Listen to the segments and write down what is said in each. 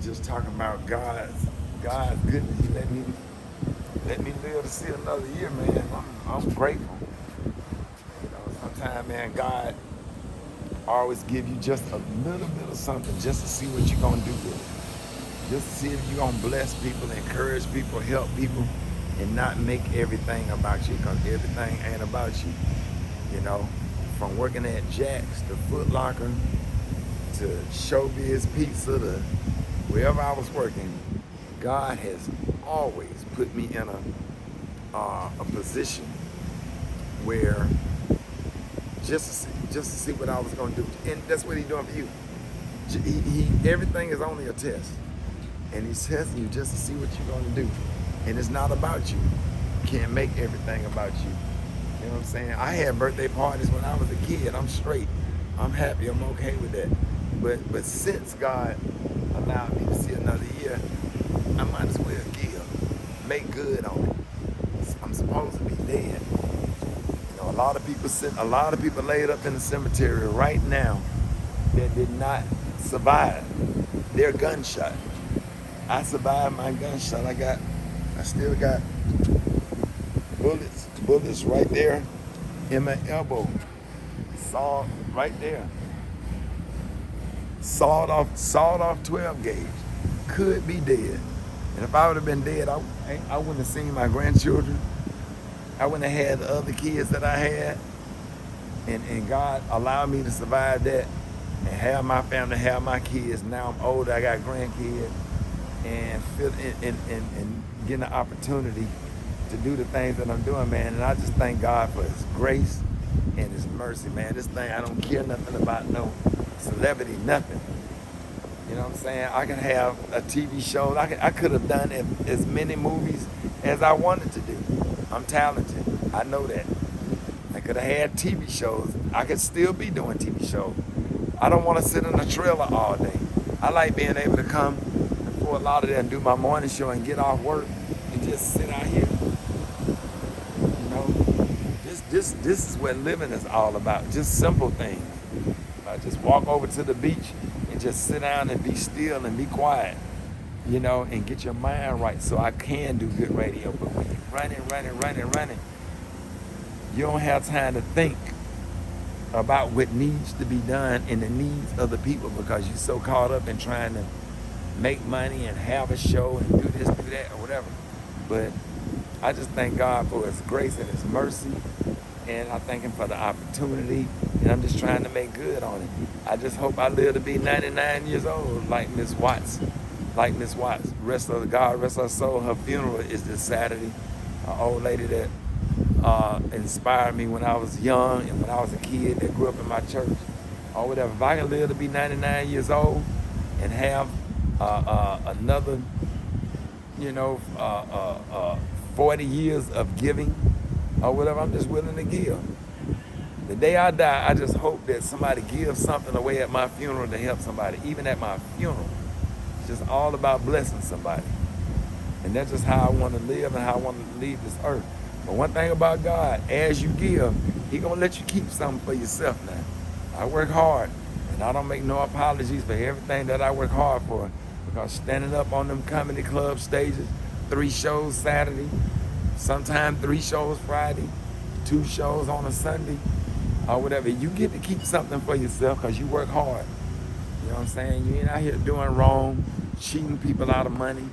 just talking about God's goodness. He let me live to see another year, man. I'm grateful. You know, sometimes, man, God always give you just a little bit of something just to see what you're gonna do with it. Just to see if you're gonna bless people, encourage people, help people, and not make everything about you, because everything ain't about you. You know, from working at Jack's to Foot Locker to Showbiz Pizza to wherever I was working, God has always put me in a position where just to see what I was going to do, and that's what He's doing for you. Everything is only a test, and He's testing you just to see what you're going to do, and it's not about you. You can't make everything about you. You know what I'm saying? I had birthday parties when I was a kid. I'm straight. I'm happy. I'm okay with that. But since God allowed me to see another year, I might as well give, make good on it. I'm supposed to be dead. You know, a lot of people laid up in the cemetery right now that did not survive their gunshot. I survived my gunshot. I still got bullets right there in my elbow. Saw right there. Sawed off 12 gauge. Could be dead. And if I would have been dead, I wouldn't have seen my grandchildren. I wouldn't have had the other kids that I had. And God allowed me to survive that and have my family, have my kids. Now I'm older, I got grandkids, and getting the opportunity to do the things that I'm doing, man. And I just thank God for His grace and His mercy, man. This thing, I don't care nothing about no celebrity, nothing. You know what I'm saying? I can have a TV show. I could have done as many movies as I wanted to do. I'm talented. I know that. I could have had TV shows. I could still be doing TV shows. I don't want to sit in a trailer all day. I like being able to come to Fort Lauderdale and do my morning show and get off work and just sit out here. You know, this is what living is all about. Just simple things. I just walk over to the beach and just sit down and be still and be quiet, you know, and get your mind right so I can do good radio. But when you're running, you don't have time to think about what needs to be done and the needs of the people, because you're so caught up in trying to make money and have a show and do this, do that, or whatever. But I just thank God for His grace and His mercy, and I thank Him for the opportunity, and I'm just trying to make good on it. I just hope I live to be 99 years old, like Miss Watts. Rest of God, rest her soul. Her funeral is this Saturday. An old lady that inspired me when I was young and when I was a kid, that grew up in my church or whatever. If I can live to be 99 years old and have another, 40 years of giving or whatever, I'm just willing to give. The day I die, I just hope that somebody gives something away at my funeral to help somebody. Even at my funeral, it's just all about blessing somebody. And that's just how I want to live and how I want to leave this earth. But one thing about God, as you give, He gonna let you keep something for yourself now. I work hard, and I don't make no apologies for everything that I work hard for. Because standing up on them comedy club stages, 3 shows Saturday, sometimes 3 shows Friday, 2 shows on a Sunday, or whatever, you get to keep something for yourself because you work hard. You know what I'm saying? You ain't out here doing wrong, cheating people out of money,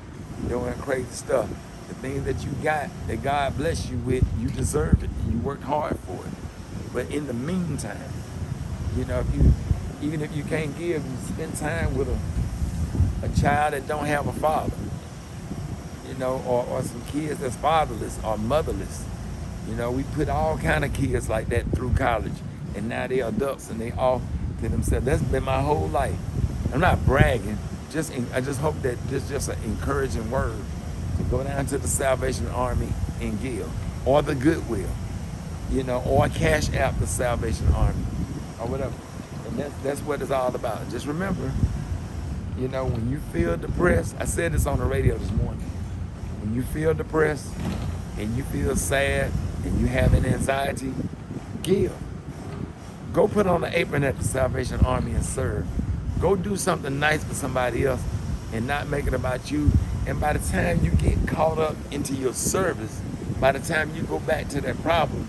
doing crazy stuff. The things that you got, that God bless you with, you deserve it. You worked hard for it. But in the meantime, even if you can't give, you spend time with a child that don't have a father, or some kids that's fatherless or motherless. We put all kind of kids like that through college, and now they're adults and they off to themselves. That's been my whole life. I'm not bragging. I just hope that this is just an encouraging word to go down to the Salvation Army and give, or the Goodwill, or Cash App the Salvation Army, or whatever. And that's what it's all about. Just remember, when you feel depressed, I said this on the radio this morning. When you feel depressed and you feel sad and you have an anxiety, give. Go put on an apron at the Salvation Army and serve. Go do something nice for somebody else and not make it about you. And by the time you get caught up into your service, by the time you go back to that problem,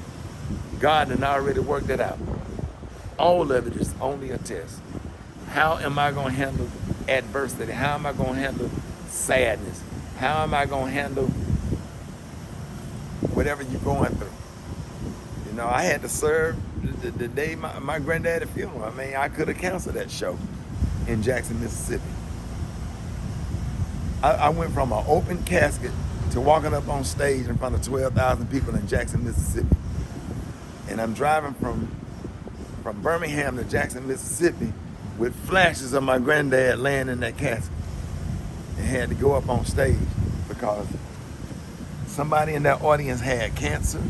God had already worked it out. All of it is only a test. How am I going to handle adversity? How am I going to handle sadness? How am I going to handle whatever you're going through? You know, I had to serve the day my granddaddy's funeral. I mean, I could have canceled that show in Jackson, Mississippi. I went from an open casket to walking up on stage in front of 12,000 people in Jackson, Mississippi. And I'm driving from Birmingham to Jackson, Mississippi with flashes of my granddad laying in that casket. And had to go up on stage because somebody in that audience had cancer.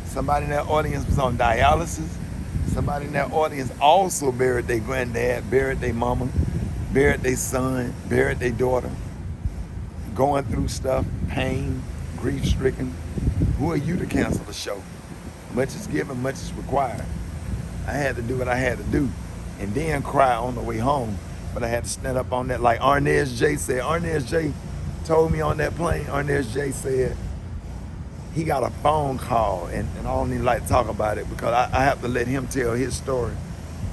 Somebody in that audience was on dialysis. Somebody in that audience also buried their granddad, buried their mama, buried their son, buried their daughter. Going through stuff, pain, grief-stricken. Who are you to cancel the show? Much is given, much is required. I had to do what I had to do and then cry on the way home. But I had to stand up on that like Arnez J said. Arnez J told me on that plane, Arnez J said he got a phone call, and I don't even like to talk about it because I have to let him tell his story.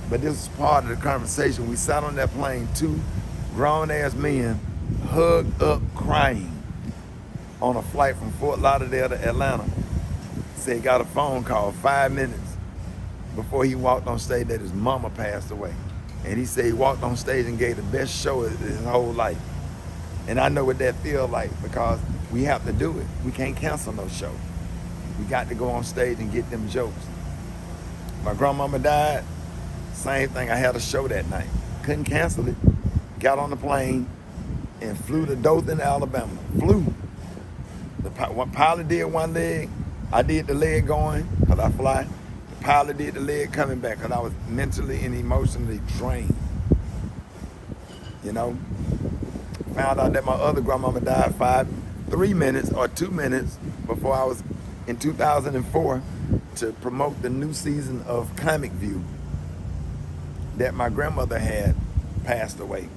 But this is part of the conversation. We sat on that plane, two grown-ass men hugged up crying on a flight from Fort Lauderdale to Atlanta. Said he got a phone call 5 minutes before he walked on stage that his mama passed away. And he said he walked on stage and gave the best show of his whole life. And I know what that feels like because we have to do it. We can't cancel no show. We got to go on stage and get them jokes. My grandmama died, same thing. I had a show that night. Couldn't cancel it. Got on the plane and flew to Dothan, Alabama. Flew. The pilot did one leg. I did the leg going because I fly. The pilot did the leg coming back because I was mentally and emotionally drained. You know? Found out that my other grandmama died 3 minutes or 2 minutes before I was in 2004 to promote the new season of Comic View that my grandmother had passed away.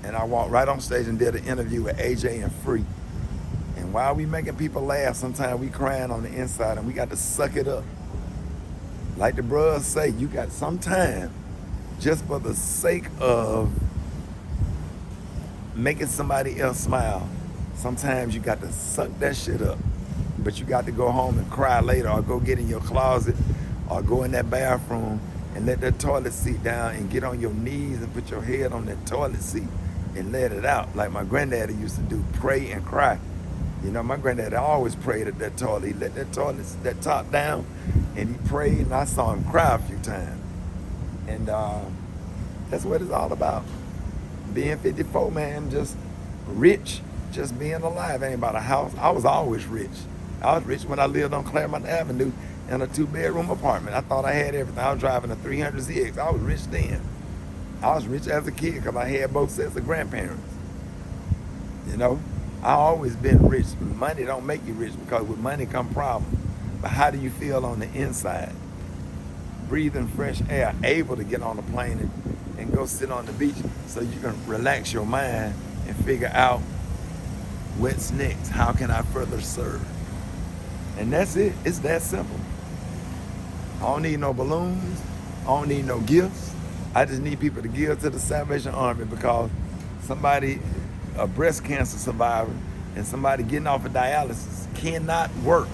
And I walked right on stage and did an interview with AJ and Free. And while we making people laugh, sometimes we crying on the inside and we got to suck it up. Like the bros say, you got some time just for the sake of making somebody else smile. Sometimes you got to suck that shit up. But you got to go home and cry later or go get in your closet or go in that bathroom and let that toilet seat down and get on your knees and put your head on that toilet seat and let it out like my granddaddy used to do, pray and cry. You know, my granddaddy always prayed at that toilet. He let that toilet, that top down, and he prayed, and I saw him cry a few times. And that's what it's all about. Being 54, man, just rich, just being alive. Ain't about a house. I was always rich. I was rich when I lived on Claremont Avenue in a 2-bedroom apartment. I thought I had everything. I was driving a 300ZX. I was rich then. I was rich as a kid because I had both sets of grandparents. You know, I always been rich. Money don't make you rich because with money come problems. But how do you feel on the inside? Breathing fresh air, able to get on a plane and go sit on the beach so you can relax your mind and figure out what's next. How can I further serve? And that's it. It's that simple. I don't need no balloons. I don't need no gifts. I just need people to give to the Salvation Army because somebody, a breast cancer survivor, and somebody getting off of dialysis cannot work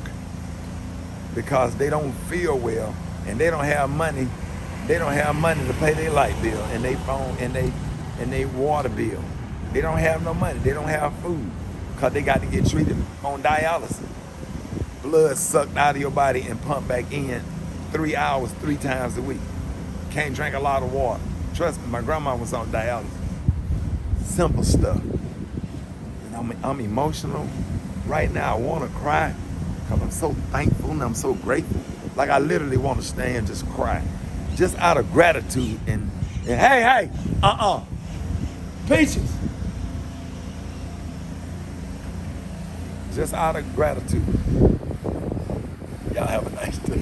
because they don't feel well and they don't have money. They don't have money to pay their light bill and their phone and they water bill. They don't have no money. They don't have food because they got to get treated on dialysis. Blood sucked out of your body and pumped back in 3 hours, 3 times a week. Can't drink a lot of water. Trust me, my grandma was on dialysis. Simple stuff. And I'm emotional. Right now, I want to cry because I'm so thankful and I'm so grateful. Like I literally want to stand and just cry. Just out of gratitude and hey, Peaches. Just out of gratitude. Y'all have a nice day.